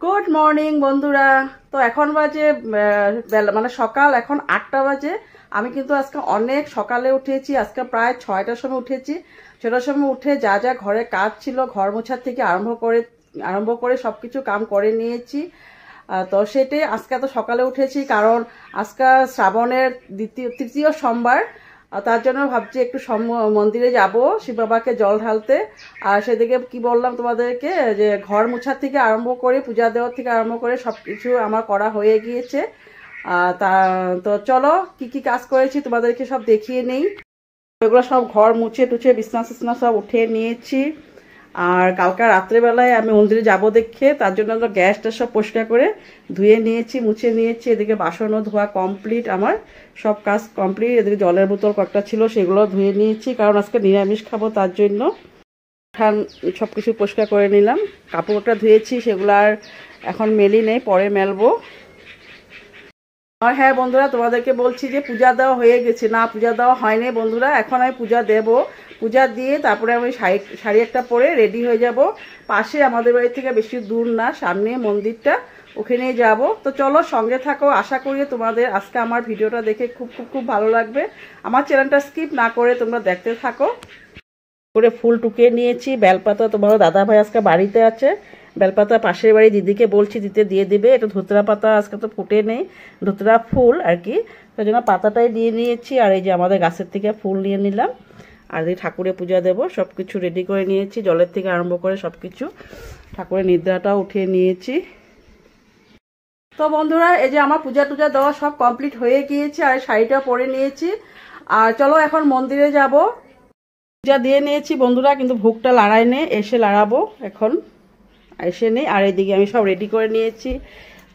Good morning বন্ধুরা। তো এখন বাজে মানে সকাল এখন 8টা বাজে। আমি কিন্তু আজকে অনেক সকালে উঠেছি, আজকে প্রায় 6টার সময় উঠেছি। 6টার সময় উঠে যা যা ঘরে কাজ ছিল ঘর মোছার থেকে আরম্ভ করে সব কিছু কাম করে নিয়েছি। তো সেটাই আজকে এত সকালে উঠেছি কারণ আজকে শ্রাবণের তৃতীয় সোমবার। তার জন্য ভাবছি একটু মন্দিরে যাব শিব বাবাকে জল ঢালতে। আর সেদিকে কি বললাম তোমাদেরকে যে ঘর মোছার থেকে আরম্ভ করে পূজা দেওয়ার থেকে আরম্ভ করে সব কিছু আমার করা হয়ে গিয়েছে। তো চলো কি কি কাজ করেছি তোমাদেরকে সব দেখিয়ে নেই। এগুলো সব ঘর মুছে টুছে বিছনা সব উঠিয়ে নিয়েছি। আর কালকে রাত্রেবেলায় আমি মন্দিরে যাব দেখে তার জন্য গ্যাসটা সব পরিষ্কার করে ধুয়ে নিয়েছি, মুছে নিয়েছি। এদিকে বাসনও ধোয়া কমপ্লিট, আমার সব কাজ কমপ্লিট। এদিকে জলের বোতল কয়েকটা ছিল সেগুলো ধুয়ে নিয়েছি কারণ আজকে নিরামিষ খাবো তার জন্য। সব কিছু পরিষ্কার করে নিলাম, কাপড়টা ধুয়েছি সেগুলো আর এখন মেলি নেই, পরে মেলবো। আর হ্যাঁ বন্ধুরা, তোমাদেরকে বলছি যে পূজা দেওয়া হয়ে গেছে না, পূজা দেওয়া হয়নি বন্ধুরা। এখন আমি পূজা দেব, পূজা দিয়ে তারপরে আমি শাড়ি একটা পরে রেডি হয়ে যাব। পাশে আমাদের বাড়ি থেকে বেশি দূর না, সামনে মন্দিরটা, ওখানে যাব। তো চলো সঙ্গে থাকো, আশা করি তোমাদের আজকে আমার ভিডিওটা দেখে খুব ভালো লাগবে। আমার চ্যানেলটা স্কিপ না করে তোমরা দেখতে থাকো। করে ফুল টুকিয়ে নিয়েছি, বেলপাতা তোমার দাদা ভাই আজকে বাড়িতে আছে, বেলপাতা পাশের বাড়ি দিদিকে বলছি দিতে দিয়ে দিবে। এটা ধুতরা পাতা আজকে তো ফুটে নেই, ধুতরা ফুল আর কি, তাই জন্য পাতাটাই দিয়ে নিয়েছি। আর এই যে আমাদের গাছের থেকে ফুল নিয়ে নিলাম। আর এই ঠাকুরে পূজা দেব, সব কিছু রেডি করে নিয়েছি, জলের থেকে আরম্ভ করে সব কিছু। ঠাকুরের নিদ্রাটাও উঠিয়ে নিয়েছি। তো বন্ধুরা এই যে আমার পূজা টুজা দেওয়া সব কমপ্লিট হয়ে গিয়েছে, আর শাড়িটা পরে নিয়েছি। আর চলো এখন মন্দিরে যাব। পূজা দিয়ে নিয়েছি বন্ধুরা, কিন্তু ভোগটা লাড়াই নেই, এসে লাড়াবো এখন, এসে নেই। আর এইদিকে আমি সব রেডি করে নিয়েছি,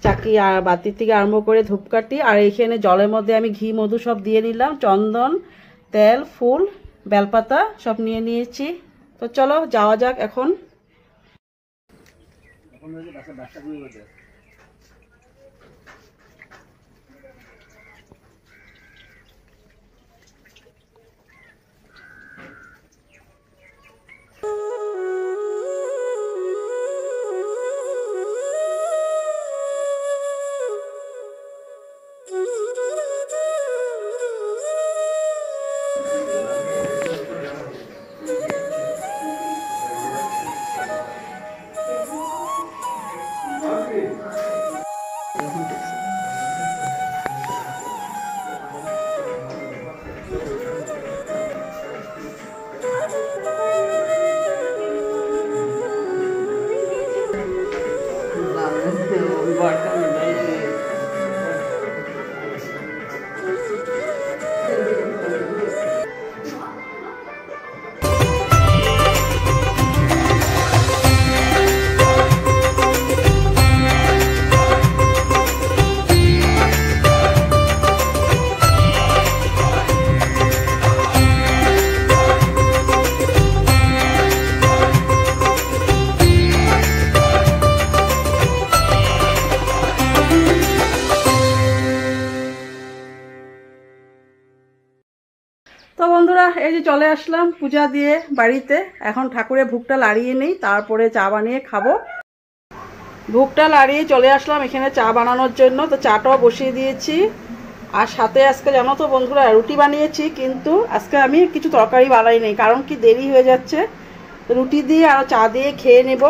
চাকি আর বাতির থেকে আরম্ভ করে ধূপকাঠি। আর এইখানে জলের মধ্যে আমি ঘি মধু সব দিয়ে নিলাম, চন্দন তেল ফুল বেলপাতা সব নিয়ে নিয়েছি। তো চলো যাওয়া যাক এখন। তো বন্ধুরা এই যে চলে আসলাম পূজা দিয়ে বাড়িতে। এখন ঠাকুরের ভোগটা লাড়িয়ে নেই, তারপরে চা বানিয়ে খাবো। ভোগটা লাড়িয়ে চলে আসলাম এখানে চা বানানোর জন্য। তো চাটাও বসিয়ে দিয়েছি। আর সাথে আজকে জানো তো বন্ধুরা রুটি বানিয়েছি, কিন্তু আজকে আমি কিছু তরকারি বানাই নেই কারণ কি দেরি হয়ে যাচ্ছে। রুটি দিয়ে আর চা দিয়ে খেয়ে নেব।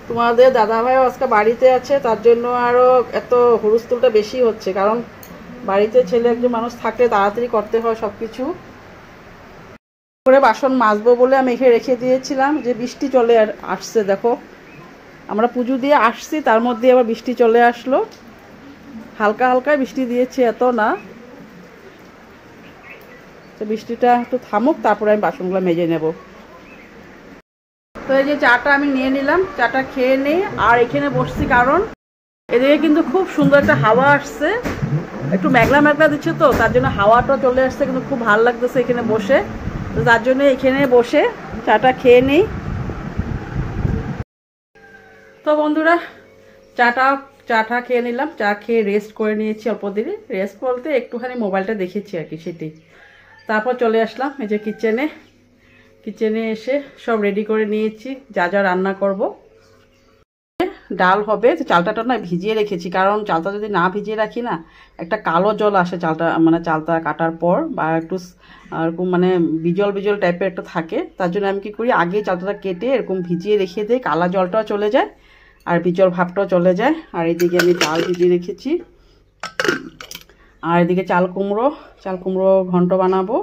তোমাদের দাদাভাইও আজকে বাড়িতে আছে, তার জন্য আরও এত হুলস্থুলটা বেশি হচ্ছে, কারণ বাড়িতে ছেলে একজন মানুষ থাকলে তাড়াতাড়ি করতে হয় সব কিছু। করে বাসন মাজবো বলে আমি এখানে রেখে দিয়েছিলাম, যে বৃষ্টি চলে আসছে। দেখো আমরা পুজো দিয়ে আসছি, তার মধ্যে আবার বৃষ্টি চলে আসলো। হালকা হালকা বৃষ্টি দিয়েছে, এত না। তো বৃষ্টিটা একটু থামুক, তারপরে আমি বাসনগুলো মেজে নেব। তো এই যে চাটা আমি নিয়ে নিলাম, চাটা খেয়ে নিই। আর এখানে বসছি কারণ এদিকে কিন্তু খুব সুন্দর একটা হাওয়া আসছে, একটু মেঘলা মেঘলা দিচ্ছে, তো তার জন্য হাওয়াটা চলে আসছে, কিন্তু খুব ভালো লাগতেছে এখানে বসে। তো তার জন্য এখানে বসে চাটা খেয়ে নিই। তো বন্ধুরা চাটা খেয়ে নিলাম, চা খেয়ে রেস্ট করে নিয়েছি অল্প দেরি। রেস্ট বলতে একটুখানি মোবাইলটা দেখেছি আর কি, সেটি। তারপর চলে আসলাম এই যে কিচেনে এসে সব রেডি করে নিয়েছি, যা যা রান্না করব। ডাল হবে। তো চালটা না ভিজিয়ে রেখেছি, কারণ চালটা যদি না ভিজিয়ে রাখি না একটা কালো জল আসে চালটা, মানে চালটা কাটার পর, বা একটু এরকম মানে বিজল বিজল টাইপের একটা থাকে। তার জন্য আমি কী করি, আগে চালটা কেটে এরকম ভিজিয়ে রেখে দিই, কালা জলটাও চলে যায় আর বিজল ভাবটাও চলে যায়। আর এদিকে আমি ডাল ভিজিয়ে রেখেছি, আর এদিকে চাল কুমড়ো ঘন্ট বানাবো।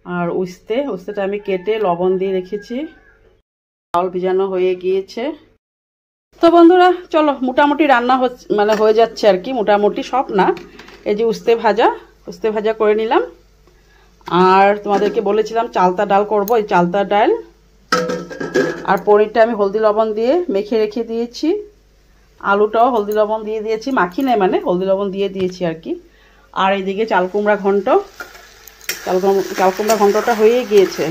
আর উস্তেটা আমি কেটে লবণ দিয়ে রেখেছি। চাল ভিজানো হয়ে গিয়েছে। তো বন্ধুরা চলো, মোটামুটি রান্না মানে হয়ে যাচ্ছে আর কি, মোটামুটি সব না। এই যে উস্তে ভাজা করে নিলাম। আর তোমাদেরকে বলেছিলাম চালতা ডাল করব, এই চালতা ডাল। আর পনিরটা আমি হলদি লবণ দিয়ে মেখে রেখে দিয়েছি। আলুটাও হলদি লবণ দিয়ে দিয়েছি, মাখি নাই মানে হলদি লবণ দিয়ে দিয়েছি আর কি। আর এইদিকে চাল কুমড়া ঘন্টটা হয়ে গিয়েছে,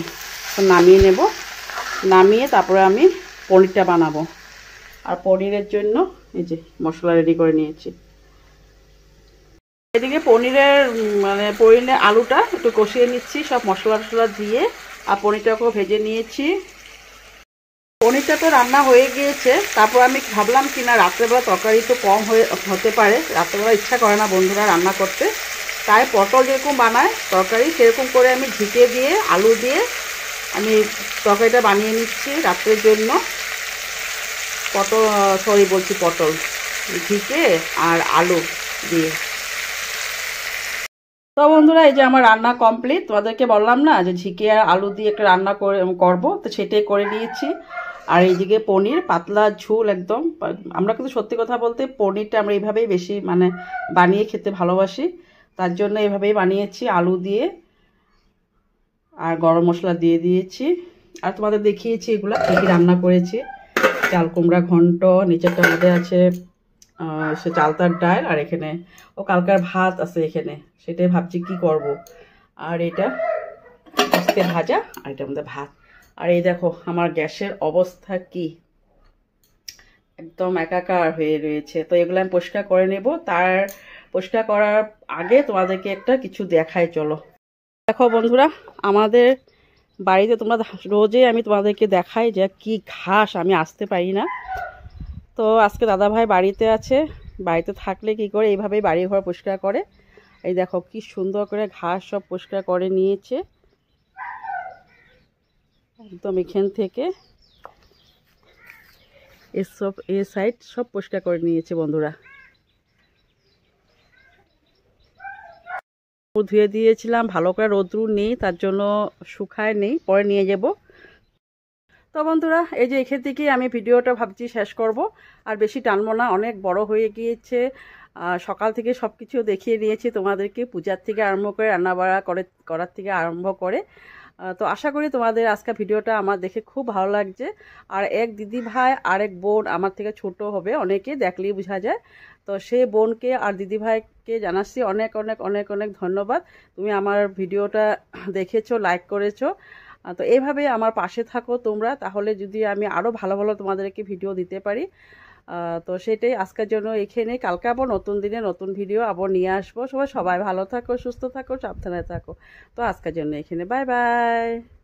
নামিয়ে নেব। নামিয়ে তারপরে আমি পনিরটা বানাবো। আর পনিরের জন্য এই যে মশলা রেডি করে নিয়েছি। এদিকে পনিরের আলুটা একটু কষিয়ে নিচ্ছি সব মশলা দিয়ে। আর পনিরটাকেও ভেজে নিয়েছি। পনিরটা তো রান্না হয়ে গিয়েছে। তারপর আমি ভাবলাম কি না, রাত্রেবেলা তরকারি তো কম হতে পারে, রাত্রেবেলা ইচ্ছা করে না বন্ধুরা রান্না করতে। তাই পটল যেরকম বানায় তরকারি সেরকম করে আমি ঝিকে দিয়ে আলু দিয়ে আমি তরকারিটা বানিয়ে নিচ্ছি রাত্রের জন্য। পটল ঝিকে আর আলু দিয়ে। তো বন্ধুরা এই যে আমার রান্না কমপ্লিট। তোমাদেরকে বললাম না যে ঝিকে আর আলু দিয়ে একটা রান্না করবো, তো সেটাই করে নিয়েছি। আর এইদিকে পনির পাতলা ঝোল একদম। আমরা কিন্তু সত্যি কথা বলতে পনিরটা আমরা এইভাবেই বেশি মানে বানিয়ে খেতে ভালোবাসি, তার জন্য এভাবেই বানিয়েছি আলু দিয়ে। আর গরম মশলা দিয়ে দিয়েছি। আর তোমাদের দেখিয়েছি এগুলা কী কী রান্না করেছি। চাল কুমড়া ঘন্ট, নিচেরটার মধ্যে আছে সে চালতার ডাল, আর এখানে কালকার ভাত আছে এখানে, সেটাই ভাবছি কি করব। আর এটা উস্তে ভাজা, আর এটার মধ্যে ভাত। আর এই দেখো আমার গ্যাসের অবস্থা কি, একদম একাকার হয়ে রয়েছে। তো এগুলো আমি পরিষ্কার করে নেব। তার পরিষ্কার করার আগে তোমাদেরকে একটা কিছু দেখাই, চলো। দেখো বন্ধুরা, আমাদের বাড়িতে তোমরা রোজই আমি তোমাদেরকে দেখাই যে কি ঘাস, আমি আসতে পারি না। তো আজকে দাদাভাই বাড়িতে আছে, বাড়িতে থাকলে কি করে এইভাবেই বাড়ি ঘর পরিষ্কার করে। এই দেখো কি সুন্দর করে ঘাস সব পরিষ্কার করে নিয়েছে, একদম এখান থেকে এ সাইড সব পরিষ্কার করে নিয়েছে বন্ধুরা। ধুয়ে দিয়েছিলাম, ভালো করে রোদ্রু নেই তার জন্য শুকায় নেই, পরে নিয়ে যাব। তো বন্ধুরা এই যে এখান থেকেই আমি ভিডিওটা ভাবছি শেষ করব, আর বেশি টানবো না, অনেক বড় হয়ে গিয়েছে। সকাল থেকে সব কিছু দেখিয়ে নিয়েছি তোমাদেরকে, পূজার থেকে আরম্ভ করে রান্নাবাড়া করার থেকে আরম্ভ করে। তো আশা করি তোমাদের আজকের ভিডিওটা আমার দেখে খুব ভালো লাগছে। আর এক দিদি ভাই আর এক বোন আমার থেকে ছোট হবে, অনেকে দেখলেই বোঝা যায়। তো সেই বোনকে আর দিদি ভাইকে জানাচ্ছি অনেক অনেক অনেক অনেক ধন্যবাদ। তুমি আমার ভিডিওটা দেখেছো, লাইক করেছো। তো এইভাবে আমার পাশে থাকো তোমরা, তাহলে যদি আমি আরও ভালো ভালো তোমাদেরকে ভিডিও দিতে পারি। তো সেটাই আজকের জন্য এখানে, কালকে আবার নতুন দিনে নতুন ভিডিও আবার নিয়ে আসবো। সবাই ভালো থাকো, সুস্থ থাকো, সাবধানে থাকো। তো আজকের জন্য এখানে, বাই বাই।